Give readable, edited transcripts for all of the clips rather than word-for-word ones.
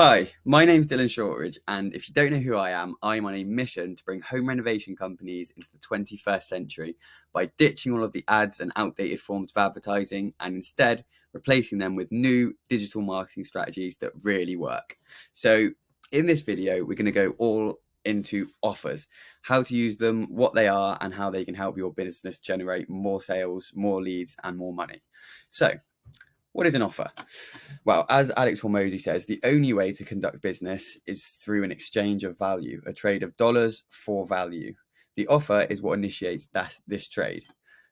Hi, my name's Dylan Shortridge, and if you don't know who I am, I'm on a mission to bring home renovation companies into the 21st century by ditching all of the ads and outdated forms of advertising and instead replacing them with new digital marketing strategies that really work. So, in this video, we're going to go all into offers, how to use them, what they are, and how they can help your business generate more sales, more leads, and more money. So, what is an offer? Well, as Alex Hormozy says, the only way to conduct business is through an exchange of value, a trade of dollars for value. The offer is what initiates this trade.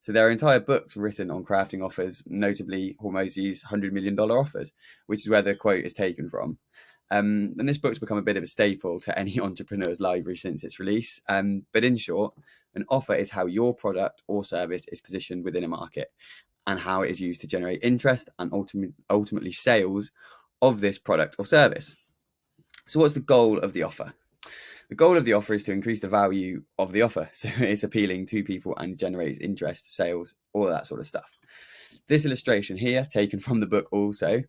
So there are entire books written on crafting offers, notably Hormozy's $100 million offers, which is where the quote is taken from. And this book's become a bit of a staple to any entrepreneur's library since its release. But in short, an offer is how your product or service is positioned within a market and how it is used to generate interest and ultimately sales of this product or service. So what's the goal of the offer? The goal of the offer is to increase the value of the offer. So it's appealing to people and generates interest, sales, all that sort of stuff. This illustration here, taken from the book also,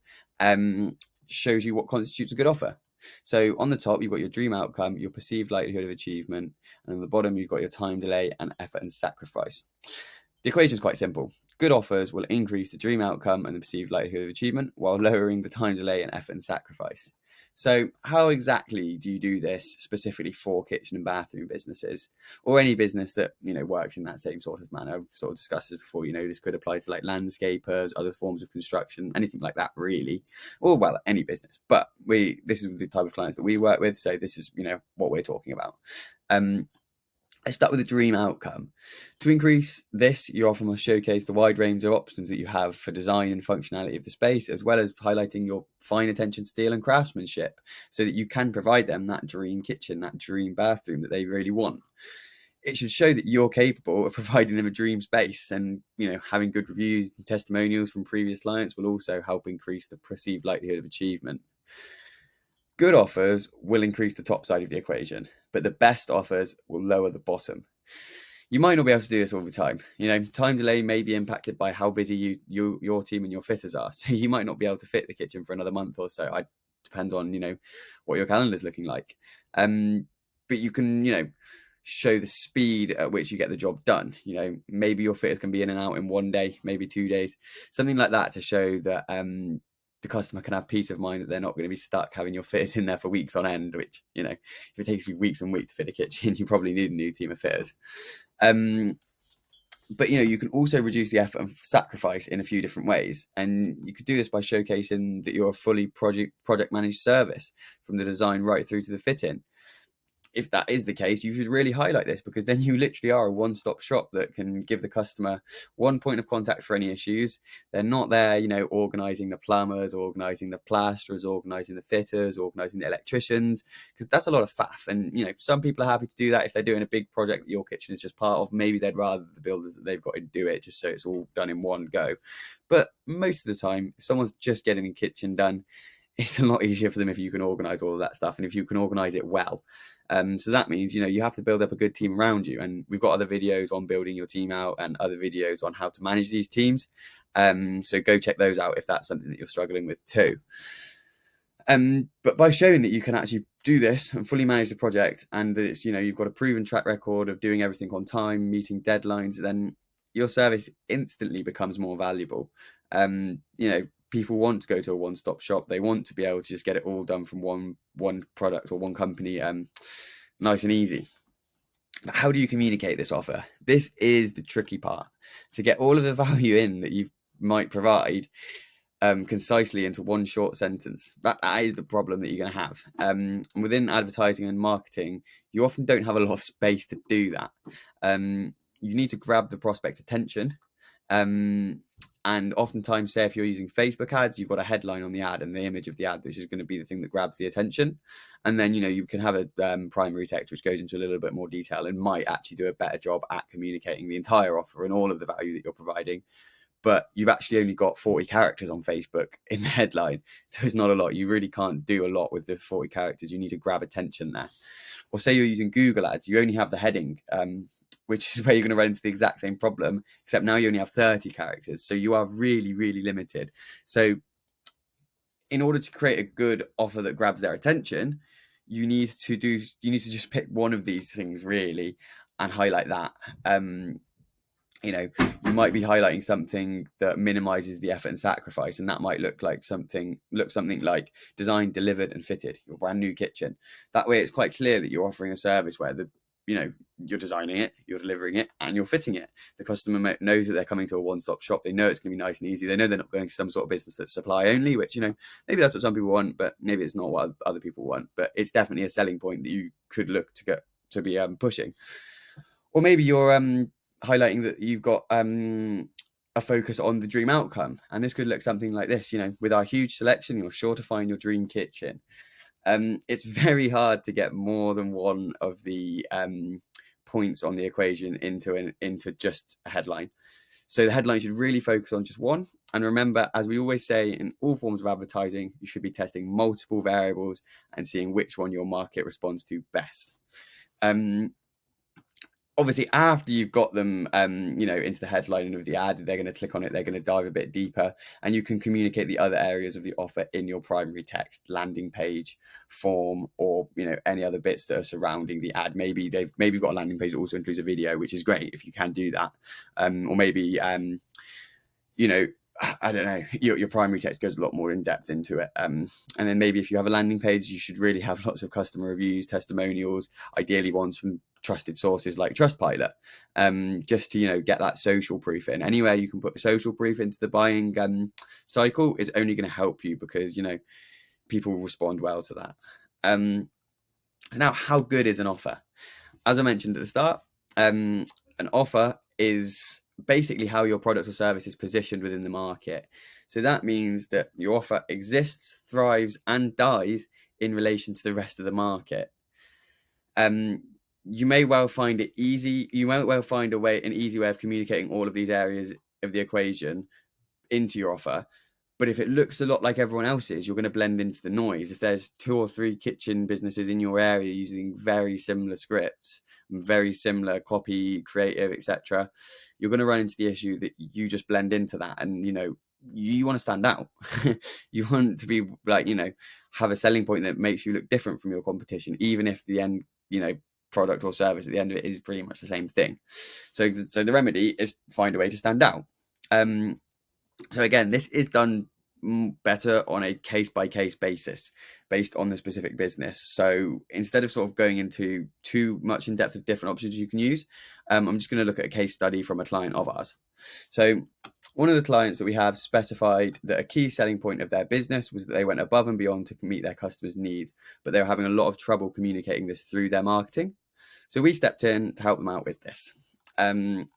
shows you what constitutes a good offer. So on the top, you've got your dream outcome, your perceived likelihood of achievement, and on the bottom, you've got your time delay and effort and sacrifice. The equation is quite simple. Good offers will increase the dream outcome and the perceived likelihood of achievement while lowering the time delay and effort and sacrifice. So how exactly do you do this specifically for kitchen and bathroom businesses or any business that, works in that same sort of manner? I've sort of discussed this before, this could apply to like landscapers, other forms of construction, anything like that really, or well, any business. But this is the type of clients that we work with. So this is, what we're talking about. I start with a dream outcome. To increase this, you often must showcase the wide range of options that you have for design and functionality of the space, as well as highlighting your fine attention to detail and craftsmanship, so that you can provide them that dream kitchen, that dream bathroom that they really want. It should show that you're capable of providing them a dream space, and having good reviews and testimonials from previous clients will also help increase the perceived likelihood of achievement. Good offers will increase the top side of the equation, but the best offers will lower the bottom. You might not be able to do this all the time. Time delay may be impacted by how busy your team and your fitters are. So you might not be able to fit the kitchen for another month or so. It depends on, what your calendar is looking like. But you can, show the speed at which you get the job done. Maybe your fitters can be in and out in 1 day, maybe 2 days, something like that to show that the customer can have peace of mind that they're not going to be stuck having your fitters in there for weeks on end, which, if it takes you weeks and weeks to fit a kitchen, you probably need a new team of fitters. But, you can also reduce the effort and sacrifice in a few different ways. And you could do this by showcasing that you're a fully project managed service from the design right through to the fit-in. If that is the case, you should really highlight this, because then you literally are a one-stop shop that can give the customer one point of contact for any issues. They're not there, organising the plumbers, organising the plasterers, organising the fitters, organising the electricians, because that's a lot of faff. And, some people are happy to do that if they're doing a big project that your kitchen is just part of. Maybe they'd rather the builders that they've got to do it just so it's all done in one go. But most of the time, if someone's just getting a kitchen done, it's a lot easier for them if you can organise all of that stuff and if you can organise it well. So that means, you have to build up a good team around you. And we've got other videos on building your team out and other videos on how to manage these teams. So go check those out if that's something that you're struggling with too. But by showing that you can actually do this and fully manage the project, and that it's, you've got a proven track record of doing everything on time, meeting deadlines, then your service instantly becomes more valuable. People want to go to a one-stop shop. They want to be able to just get it all done from one product or one company, nice and easy. But how do you communicate this offer? This is the tricky part. To get all of the value in that you might provide concisely into one short sentence, that is the problem that you're going to have. Within advertising and marketing, you often don't have a lot of space to do that. You need to grab the prospect's attention. And oftentimes, say if you're using Facebook ads, you've got a headline on the ad and the image of the ad, which is going to be the thing that grabs the attention. And then, you can have a primary text, which goes into a little bit more detail and might actually do a better job at communicating the entire offer and all of the value that you're providing. But you've actually only got 40 characters on Facebook in the headline. So it's not a lot. You really can't do a lot with the 40 characters. You need to grab attention there. Or say you're using Google ads, you only have the heading, which is where you're going to run into the exact same problem, except now you only have 30 characters. So you are really, really limited. So in order to create a good offer that grabs their attention, you need to just pick one of these things really and highlight that. You know, you might be highlighting something that minimizes the effort and sacrifice, and that might look something like designed, delivered, and fitted your brand new kitchen. That way, it's quite clear that you're offering a service where you're designing it, you're delivering it, and you're fitting it. The customer knows that they're coming to a one-stop shop. They know it's going to be nice and easy. They know they're not going to some sort of business that's supply only, which maybe that's what some people want, but maybe it's not what other people want. But it's definitely a selling point that you could look to be pushing. Or maybe you're highlighting that you've got a focus on the dream outcome, and this could look something like this. With our huge selection, you're sure to find your dream kitchen. It's very hard to get more than one of the points on the equation into just a headline. So the headline should really focus on just one. And remember, as we always say in all forms of advertising, you should be testing multiple variables and seeing which one your market responds to best. Obviously, after you've got them, into the headline of the ad, they're going to click on it. They're going to dive a bit deeper, and you can communicate the other areas of the offer in your primary text, landing page, form, or any other bits that are surrounding the ad. Maybe you've got a landing page that also includes a video, which is great if you can do that, or maybe I don't know, your primary text goes a lot more in depth into it. And then maybe if you have a landing page, you should really have lots of customer reviews, testimonials, ideally ones from trusted sources like Trustpilot, just to, get that social proof in. Anywhere you can put social proof into the buying cycle is only going to help you because, people respond well to that. So now, how good is an offer? As I mentioned at the start, an offer is basically how your product or service is positioned within the market. So that means that your offer exists, thrives, and dies in relation to the rest of the market. You may well find it easy. You might well find an easy way of communicating all of these areas of the equation into your offer. But if it looks a lot like everyone else's, you're going to blend into the noise. If there's 2 or 3 kitchen businesses in your area using very similar scripts, very similar copy, creative, etc., you're going to run into the issue that you just blend into that. And, you want to stand out. You want to be have a selling point that makes you look different from your competition, even if the end, product or service at the end of it is pretty much the same thing. So the remedy is find a way to stand out. So again, this is done better on a case-by-case basis based on the specific business. So instead of sort of going into too much in depth of different options you can use, I'm just going to look at a case study from a client of ours. So one of the clients that we have specified that a key selling point of their business was that they went above and beyond to meet their customers' needs, but they were having a lot of trouble communicating this through their marketing. So we stepped in to help them out with this. And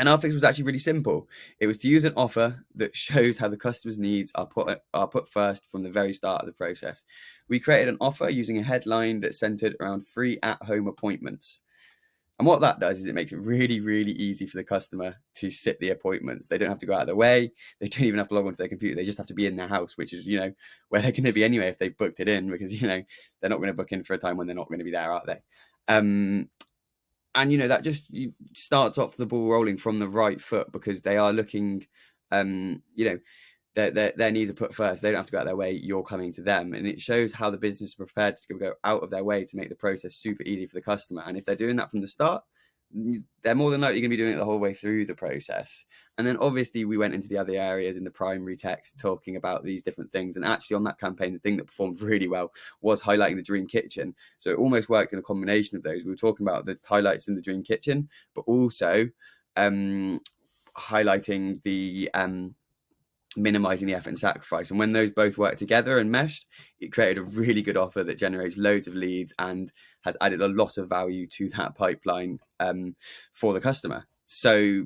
our fix was actually really simple. It was to use an offer that shows how the customer's needs are put first from the very start of the process. We created an offer using a headline that centered around free at-home appointments. And what that does is it makes it really, really easy for the customer to sit the appointments. They don't have to go out of their way. They don't even have to log onto their computer. They just have to be in their house, which is, where they're going to be anyway if they've booked it in, because, they're not going to book in for a time when they're not going to be there, are they? And, that just starts off the ball rolling from the right foot because they are looking, their needs are put first. They don't have to go out of their way. You're coming to them. And it shows how the business is prepared to go out of their way to make the process super easy for the customer. And if they're doing that from the start, they're more than likely going to be doing it the whole way through the process. And then obviously we went into the other areas in the primary text talking about these different things. And actually on that campaign, the thing that performed really well was highlighting the dream kitchen. So it almost worked in a combination of those. We were talking about the highlights in the dream kitchen, but also highlighting the minimizing the effort and sacrifice. And when those both work together and meshed, it created a really good offer that generates loads of leads and has added a lot of value to that pipeline for the customer. So,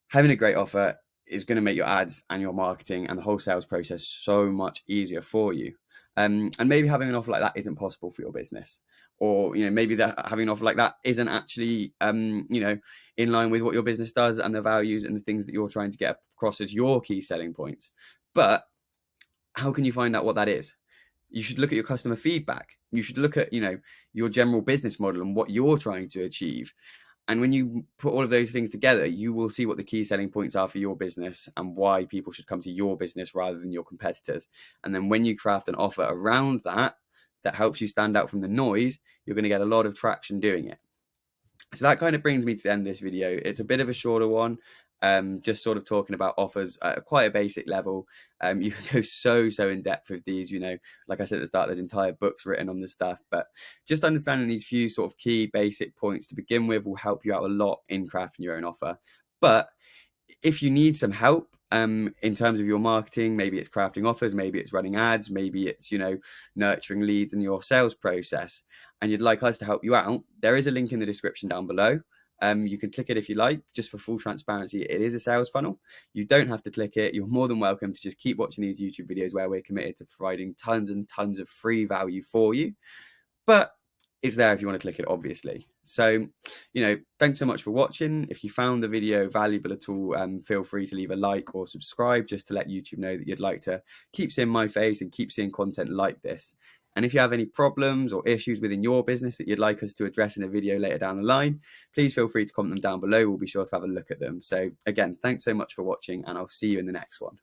having a great offer is going to make your ads and your marketing and the whole sales process so much easier for you. And maybe having an offer like that isn't possible for your business, or maybe that having an offer like that isn't actually in line with what your business does and the values and the things that you're trying to get across as your key selling points. But how can you find out what that is? You should look at your customer feedback. You should look at your general business model and what you're trying to achieve. And when you put all of those things together, you will see what the key selling points are for your business and why people should come to your business rather than your competitors. And then when you craft an offer around that, that helps you stand out from the noise, you're going to get a lot of traction doing it. So that kind of brings me to the end of this video. It's a bit of a shorter one, just sort of talking about offers at quite a basic level. You can go so in depth with these, like I said at the start, there's entire books written on this stuff, but just understanding these few sort of key basic points to begin with will help you out a lot in crafting your own offer. But if you need some help in terms of your marketing, maybe it's crafting offers, maybe it's running ads, maybe it's nurturing leads in your sales process, and you'd like us to help you out, there is a link in the description down below. You can click it if you like. Just for full transparency, it is a sales funnel. You don't have to click it. You're more than welcome to just keep watching these YouTube videos where we're committed to providing tons and tons of free value for you. But it's there if you want to click it, obviously. So, thanks so much for watching. If you found the video valuable at all, feel free to leave a like or subscribe just to let YouTube know that you'd like to keep seeing my face and keep seeing content like this. And if you have any problems or issues within your business that you'd like us to address in a video later down the line, please feel free to comment them down below. We'll be sure to have a look at them. So again, thanks so much for watching, and I'll see you in the next one.